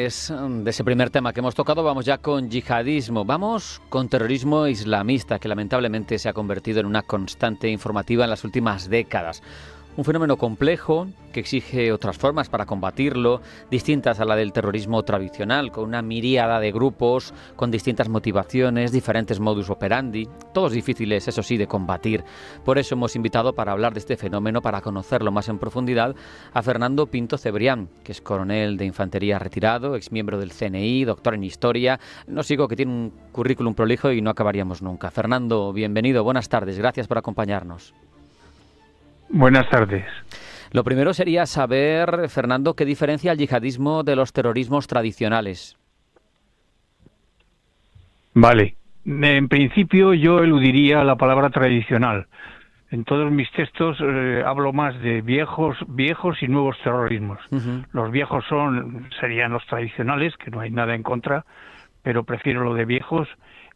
Después de ese primer tema que hemos tocado, vamos ya con yihadismo. Vamos con terrorismo islamista, que lamentablemente se ha convertido en una constante informativa en las últimas décadas. Un fenómeno complejo que exige otras formas para combatirlo, distintas a la del terrorismo tradicional, con una miríada de grupos, con distintas motivaciones, diferentes modus operandi, todos difíciles, eso sí, de combatir. Por eso hemos invitado para hablar de este fenómeno, para conocerlo más en profundidad, a Fernando Pinto Cebrián, que es coronel de infantería retirado, exmiembro del CNI, doctor en historia. No sigo que tiene un currículum prolijo y no acabaríamos nunca. Fernando, bienvenido, buenas tardes, gracias por acompañarnos. Buenas tardes. Lo primero sería saber, Fernando, ¿qué diferencia el yihadismo de los terrorismos tradicionales? Vale. En principio yo eludiría la palabra tradicional. En todos mis textos hablo más de viejos y nuevos terrorismos. Los viejos serían los tradicionales, que no hay nada en contra, pero prefiero lo de viejos,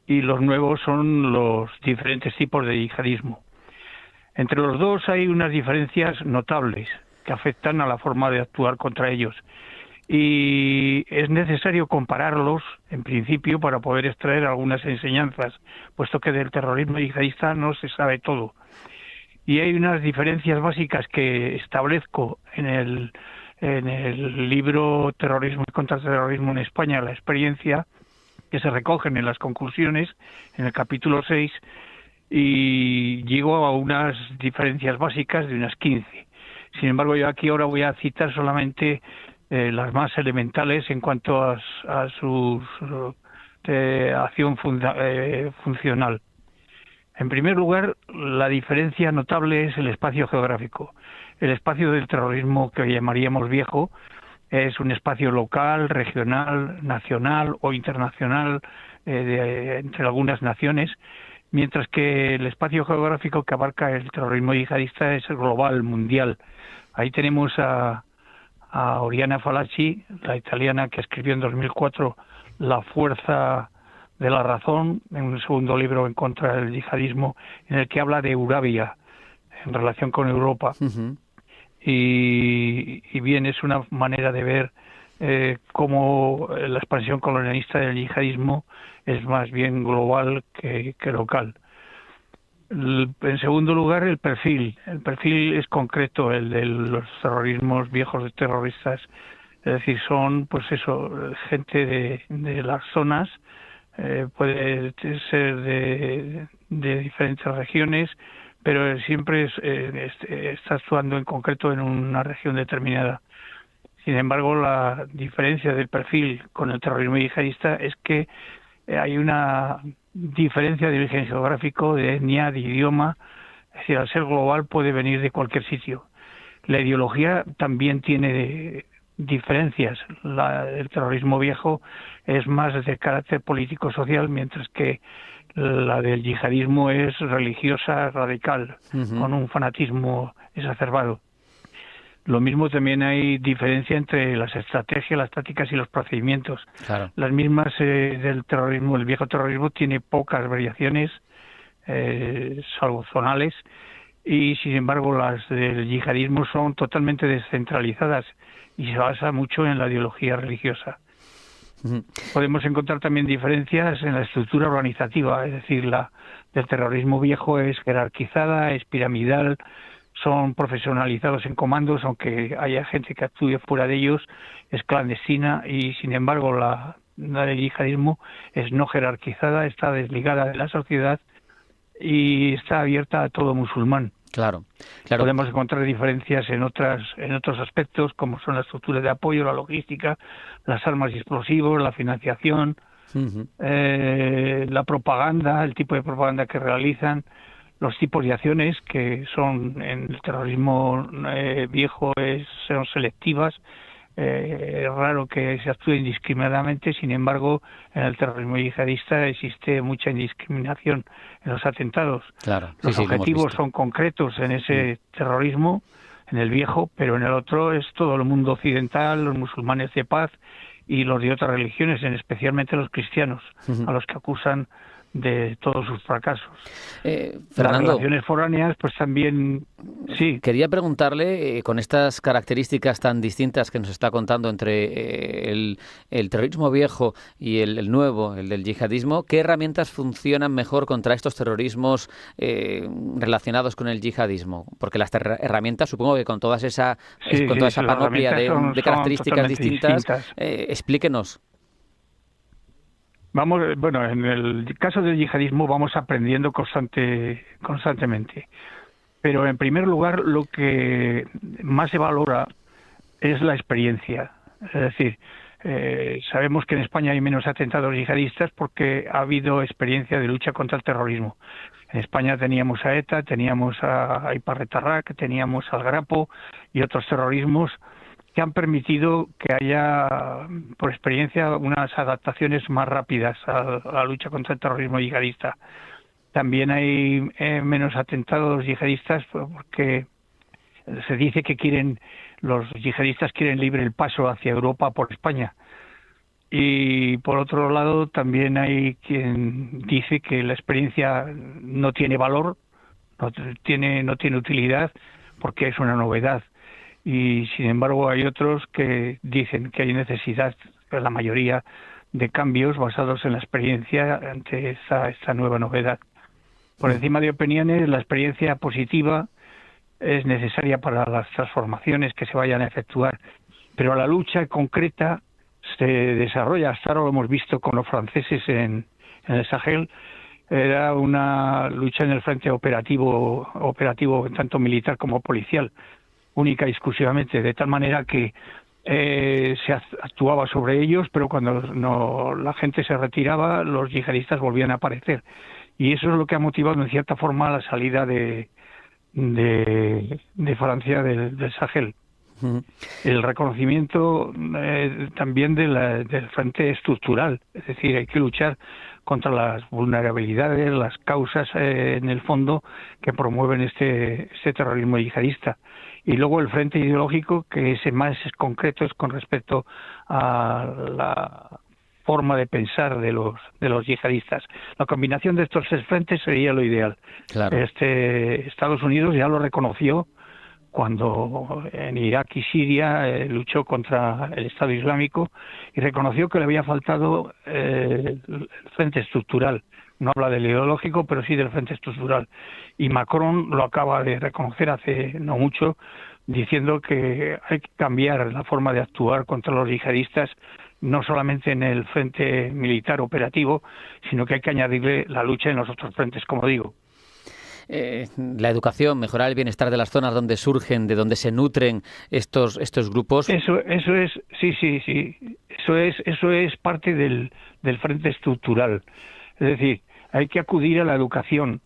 y los nuevos son los diferentes tipos de yihadismo. Entre los dos hay unas diferencias notables que afectan a la forma de actuar contra ellos y es necesario compararlos en principio para poder extraer algunas enseñanzas, puesto que del terrorismo yihadista no se sabe todo. Y hay unas diferencias básicas que establezco en el libro Terrorismo y Contraterrorismo en España, la experiencia, que se recogen en las conclusiones, en el capítulo 6, y llego a unas diferencias básicas de unas 15. Sin embargo, yo aquí ahora voy a citar solamente las más elementales en cuanto a su acción funcional. En primer lugar, la diferencia notable es el espacio geográfico. El espacio del terrorismo que llamaríamos viejo es un espacio local, regional, nacional o internacional entre algunas naciones, mientras que el espacio geográfico que abarca el terrorismo yihadista es global, mundial. Ahí tenemos a Oriana Fallaci, la italiana que escribió en 2004 La fuerza de la razón, en un segundo libro en contra del yihadismo, en el que habla de Eurabia en relación con Europa. Y bien, es una manera de ver cómo la expansión colonialista del yihadismo es más bien global que local. En segundo lugar, el perfil. El perfil es concreto, el de los terrorismos viejos de terroristas. Es decir, son, pues eso, gente de las zonas, puede ser de diferentes regiones, pero siempre está actuando en concreto en una región determinada. Sin embargo, la diferencia del perfil con el terrorismo yihadista es que hay una diferencia de origen geográfico, de etnia, de idioma. Es decir, al ser global puede venir de cualquier sitio. La ideología también tiene diferencias. El terrorismo viejo es más de carácter político-social, mientras que la del yihadismo es religiosa, radical, con un fanatismo exacerbado. Lo mismo también hay diferencia entre las estrategias, las tácticas y los procedimientos. Claro. Las mismas del terrorismo, el viejo terrorismo tiene pocas variaciones, salvo zonales, y sin embargo las del yihadismo son totalmente descentralizadas y se basa mucho en la ideología religiosa. Podemos encontrar también diferencias en la estructura organizativa, es decir, la del terrorismo viejo es jerarquizada, es piramidal, son profesionalizados en comandos, aunque haya gente que actúe fuera de ellos, es clandestina, y sin embargo la del yihadismo es no jerarquizada, está desligada de la sociedad y está abierta a todo musulmán. Claro. Podemos encontrar diferencias en otros aspectos, como son la estructura de apoyo, la logística, las armas y explosivos, la financiación, la propaganda, el tipo de propaganda que realizan, los tipos de acciones que son en el terrorismo viejo son selectivas. Es raro que se actúe indiscriminadamente, sin embargo, en el terrorismo yihadista existe mucha indiscriminación en los atentados. Claro. Los objetivos son concretos en ese terrorismo, en el viejo, pero en el otro es todo el mundo occidental, los musulmanes de paz y los de otras religiones, especialmente los cristianos, a los que acusan de todos sus fracasos. Fernando, las relaciones foráneas, pues también, sí. Quería preguntarle, con estas características tan distintas que nos está contando entre el terrorismo viejo y el nuevo, el del yihadismo, ¿qué herramientas funcionan mejor contra estos terrorismos relacionados con el yihadismo? Porque las herramientas, supongo que con toda esa panoplia de características distintas, explíquenos. Bueno, en el caso del yihadismo vamos aprendiendo constantemente. Pero en primer lugar, lo que más se valora es la experiencia. Es decir, sabemos que en España hay menos atentados yihadistas porque ha habido experiencia de lucha contra el terrorismo. En España teníamos a ETA, teníamos a Iparretarrak, teníamos al Grapo y otros terrorismos que han permitido que haya, por experiencia, unas adaptaciones más rápidas a la lucha contra el terrorismo yihadista. También hay menos atentados yihadistas porque se dice que los yihadistas quieren libre el paso hacia Europa por España. Y por otro lado también hay quien dice que la experiencia no tiene valor, no tiene utilidad porque es una novedad. Y sin embargo hay otros que dicen que hay necesidad, la mayoría, de cambios basados en la experiencia ante esta nueva novedad. Por encima de opiniones, la experiencia positiva es necesaria para las transformaciones que se vayan a efectuar, pero la lucha concreta se desarrolla. Hasta ahora lo hemos visto con los franceses en el Sahel. Era una lucha en el frente operativo tanto militar como policial, única y exclusivamente, de tal manera que se actuaba sobre ellos, pero cuando la gente se retiraba, los yihadistas volvían a aparecer. Y eso es lo que ha motivado en cierta forma la salida de Francia del Sahel. El reconocimiento también del frente estructural, es decir, hay que luchar contra las vulnerabilidades, las causas en el fondo que promueven este terrorismo yihadista. Y luego el frente ideológico, que ese más es concreto, es con respecto a la forma de pensar de los yihadistas. La combinación de estos tres frentes sería lo ideal. Claro. Estados Unidos ya lo reconoció cuando en Irak y Siria luchó contra el Estado Islámico y reconoció que le había faltado el frente estructural. No habla del ideológico, pero sí del frente estructural. Y Macron lo acaba de reconocer hace no mucho, diciendo que hay que cambiar la forma de actuar contra los yihadistas, no solamente en el frente militar operativo, sino que hay que añadirle la lucha en los otros frentes, como digo. La educación, mejorar el bienestar de las zonas donde surgen, de donde se nutren estos grupos. Eso es, sí. Eso es parte del frente estructural. Es decir, hay que acudir a la educación,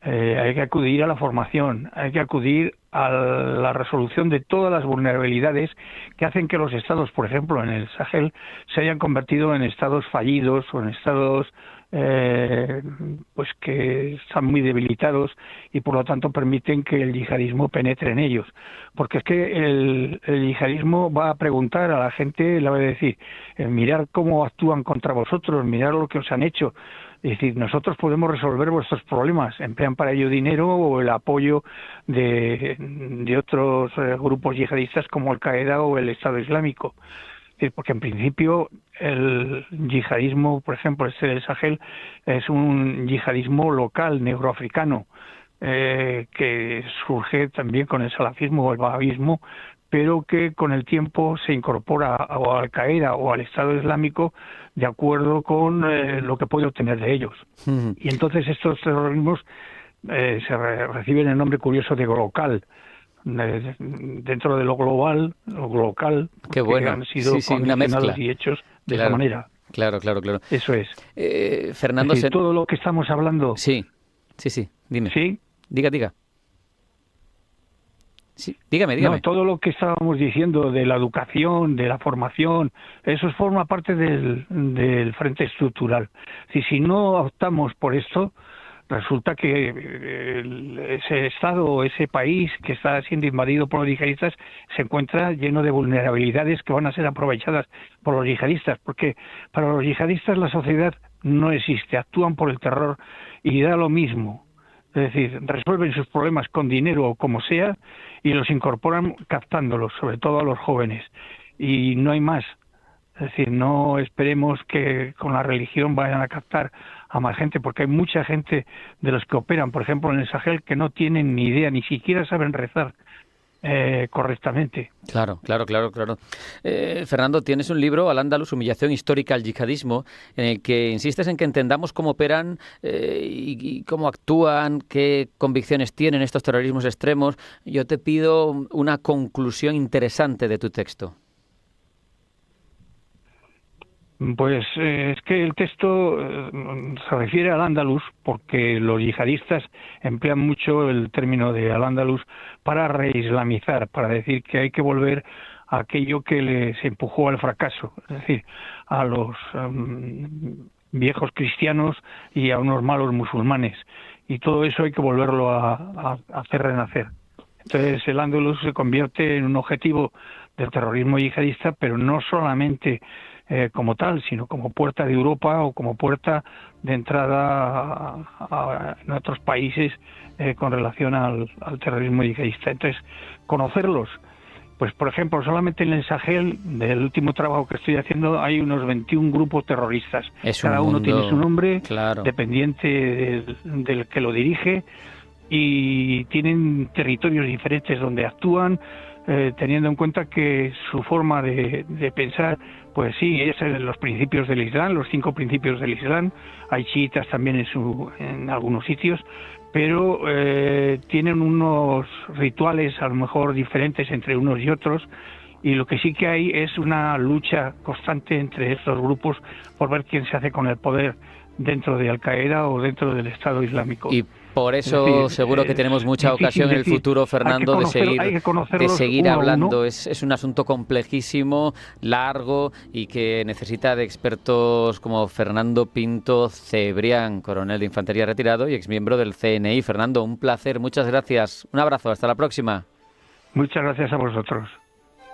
hay que acudir a la formación, hay que acudir a la resolución de todas las vulnerabilidades que hacen que los estados, por ejemplo, en el Sahel, se hayan convertido en estados fallidos o en estados pues que están muy debilitados y por lo tanto permiten que el yihadismo penetre en ellos. Porque es que el yihadismo va a preguntar a la gente, le va a decir, mirad cómo actúan contra vosotros, mirad lo que os han hecho. Es decir, nosotros podemos resolver vuestros problemas, emplean para ello dinero o el apoyo de otros grupos yihadistas como Al-Qaeda o el Estado Islámico. Porque en principio el yihadismo, por ejemplo, del Sahel, es un yihadismo local, negroafricano, que surge también con el salafismo o el wahabismo, pero que con el tiempo se incorpora a Al-Qaeda o al Estado Islámico de acuerdo con lo que puede obtener de ellos. Y entonces estos terrorismos reciben el nombre curioso de local, dentro de lo global, lo local, que bueno. Han sido condicionados y hechos de esa manera. Claro. Eso es. Fernando, es decir, todo lo que estamos hablando... Sí, dime. ¿Sí? Diga. Sí, dígame. No, todo lo que estábamos diciendo de la educación, de la formación, eso forma parte del frente estructural. Si no optamos por esto, resulta que ese estado o ese país que está siendo invadido por los yihadistas se encuentra lleno de vulnerabilidades que van a ser aprovechadas por los yihadistas, porque para los yihadistas la sociedad no existe, actúan por el terror y da lo mismo. Es decir, resuelven sus problemas con dinero o como sea y los incorporan captándolos, sobre todo a los jóvenes. Y no hay más. Es decir, no esperemos que con la religión vayan a captar a más gente, porque hay mucha gente de los que operan, por ejemplo, en el Sahel, que no tienen ni idea, ni siquiera saben rezar correctamente. Claro. Fernando, tienes un libro, Al-Ándalus, Humillación histórica al yihadismo, en el que insistes en que entendamos cómo operan y cómo actúan, qué convicciones tienen estos terrorismos extremos. Yo te pido una conclusión interesante de tu texto. Pues es que el texto se refiere al Andalus porque los yihadistas emplean mucho el término de al-Ándalus para reislamizar, para decir que hay que volver a aquello que les empujó al fracaso, es decir, a los viejos cristianos y a unos malos musulmanes. Y todo eso hay que volverlo a hacer renacer. Entonces el Andalus se convierte en un objetivo del terrorismo yihadista, pero no solamente como tal, sino como puerta de Europa o como puerta de entrada en otros países con relación al terrorismo yihadista. Entonces, conocerlos, pues por ejemplo, solamente en el Sahel, del último trabajo que estoy haciendo, hay unos 21 grupos terroristas. Cada uno tiene su nombre, claro, dependiente del que lo dirige, y tienen territorios diferentes donde actúan, teniendo en cuenta que su forma de pensar, pues sí, es los principios del Islam, los 5 principios del Islam. Hay chiitas también en algunos sitios, pero tienen unos rituales a lo mejor diferentes entre unos y otros, y lo que sí que hay es una lucha constante entre estos grupos por ver quién se hace con el poder dentro de Al-Qaeda o dentro del Estado Islámico. Y por eso seguro que tenemos mucha ocasión en el futuro, Fernando, de seguir hablando. Es un asunto complejísimo, largo y que necesita de expertos como Fernando Pinto Cebrián, coronel de infantería retirado y exmiembro del CNI. Fernando, un placer, muchas gracias. Un abrazo, hasta la próxima. Muchas gracias a vosotros.